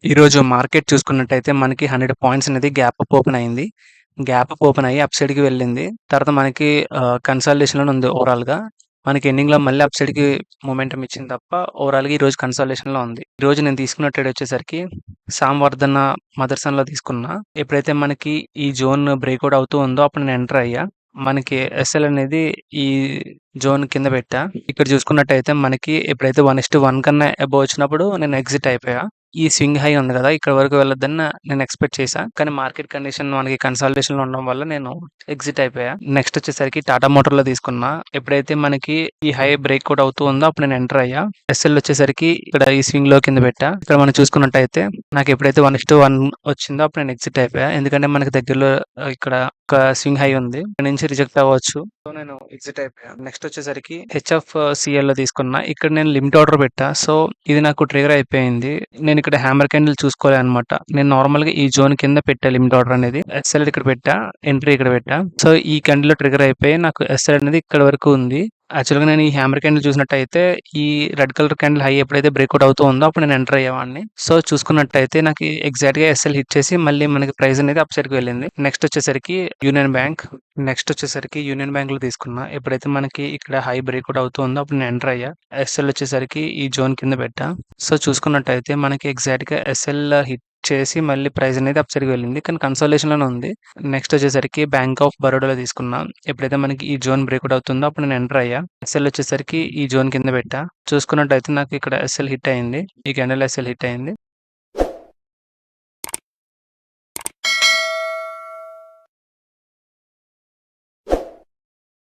ఈరోజు మార్కెట్ చూసుకున్నట్టయితే మనకి 100 పాయింట్స్ అనేది గ్యాప్ అప్ ఓపెన్ అయింది. గ్యాప్ అప్ ఓపెన్ అయ్యి అప్ సైడ్‌కి వెళ్ళింది. తర్వాత మనకి కన్సాలిడేషన్‌లోనే ఉంది ఓవరాల్‌గా. మనకి ఎండింగ్‌లో మళ్ళీ అప్ సైడ్‌కి మొమెంటమ్ ఇచ్చింది తప్ప ఓవరాల్‌గా ఈరోజు కన్సాలిడేషన్‌లో ఉంది. ఈరోజు నేను తీసుకున్న ట్రేడ్ వచ్చేసరికి సాంవర్ధన మదర్సన్‌లో తీసుకున్నా. ఎప్పుడైతే మనకి ఈ జోన్ బ్రేక్‌ఔట్ అవుతూ ఉందో అప్పుడు నేను ఎంటర్ అయ్యా. మనకి ఎస్ఎల్ అనేది ఈ జోన్ కింద పెట్టా. ఇక్కడ చూసుకున్నట్టయితే మనకి ఎప్పుడైతే 1:1 కన్నా అబోవ్ వచ్చినప్పుడు నేను ఎగ్జిట్ అయిపోయా. ఈ స్వింగ్ హై ఉంది గదా! ఇక్కడ వరకు వెళ్ళొద్దని నేను ఎక్స్‌పెక్ట్ చేశా. కానీ మార్కెట్ కండిషన్ మనకి కన్సాలిడేషన్‌లో ఉండడం వల్ల నేను ఎగ్జిట్ అయిపోయా. నెక్స్ట్ వచ్చేసరికి టాటా మోటార్‌లో తీసుకున్నా. ఎప్పుడైతే మనకి ఈ హై బ్రేక్‌ఔట్ అవుతూ ఉందో అప్పుడు నేను ఎంటర్ అయ్యా. ఎస్ఎల్ వచ్చేసరికి ఇక్కడ ఈ స్వింగ్‌లో కింద పెట్టా. ఇక్కడ మనం చూసుకున్నట్టయితే నాకు ఎప్పుడైతే 1:1 వచ్చిందో అప్పుడు నేను ఎగ్జిట్ అయిపోయా. ఎందుకంటే మనకి దగ్గరలో ఇక్కడ ఒక స్వింగ్ హై ఉంది. ఇక్కడ నుంచి రిజెక్ట్ అవ్వచ్చు. సో, నేను ఎగ్జిట్ అయిపోయా. నెక్స్ట్ వచ్చేసరికి హెచ్ఎఫ్‌సిఎల్‌లో తీసుకున్నా. ఇక్కడ నేను లిమిట్ ఆర్డర్ పెట్టా. సో, ఇది నాకు ట్రిగ్గర్ అయిపోయింది. నేను ఇక్కడ హ్యామర్ క్యాండిల్ చూసుకోలే అనమాట. నేను నార్మల్‌గా ఈ జోన్ కింద పెట్టా లిమిట్ ఆర్డర్ అనేది. ఎస్ఎల్ ఇక్కడ పెట్టా. ఎంట్రీ ఇక్కడ పెట్టా. సో, ఈ క్యాండిల్‌లో ట్రిగ్గర్ అయిపోయి నాకు ఎస్ఎల్ అనేది ఇక్కడ వరకు ఉంది. యాక్చువల్‌గా నేను ఈ హ్యామర్ క్యాండిల్ చూసినట్టయితే ఈ రెడ్ కలర్ క్యాండిల్ హై ఎప్పుడైతే బ్రేక్‌ఔట్ అవుతూ ఉందో అప్పుడు నేను ఎంటర్ అయ్యేవాడిని. సో, చూసుకున్నట్టయితే నాకు ఎగ్జాక్ట్‌గా ఎస్ఎల్ హిట్ చేసి మళ్ళీ మనకి ప్రైస్ అనేది అప్ సైడ్‌కి వెళ్ళింది. నెక్స్ట్ వచ్చేసరికి యూనియన్ బ్యాంక్. నెక్స్ట్ వచ్చేసరికి యూనియన్ బ్యాంక్‌లో తీసుకున్నా. ఎప్పుడైతే మనకి ఇక్కడ హై బ్రేక్‌ఔట్ అవుతూ ఉందో అప్పుడు నేను ఎంటర్ అయ్యా. ఎస్ఎల్ వచ్చేసరికి ఈ జోన్ కింద పెట్టా. సో, చూసుకున్నట్టయితే మనకి ఎగ్జాక్ట్‌గా ఎస్ఎల్ హిట్ చేసి మళ్ళీ ప్రైస్ అనేది అప్ సైడ్‌కి వెళ్ళింది. కానీ కన్సాలిడేషన్‌లోనే ఉంది. నెక్స్ట్ వచ్చేసరికి బ్యాంక్ ఆఫ్ బరోడాలో తీసుకున్నా. ఎప్పుడైతే మనకి ఈ జోన్ బ్రేక్‌ఔట్ అవుతుందో అప్పుడు నేను ఎంటర్ అయ్యా. ఎస్ఎల్ వచ్చేసరికి ఈ జోన్ కింద పెట్టా. చూసుకున్నట్టయితే నాకు ఇక్కడ ఎస్ఎల్ హిట్ అయింది. ఈ క్యాండిల్ ఎస్ఎల్ హిట్ అయింది.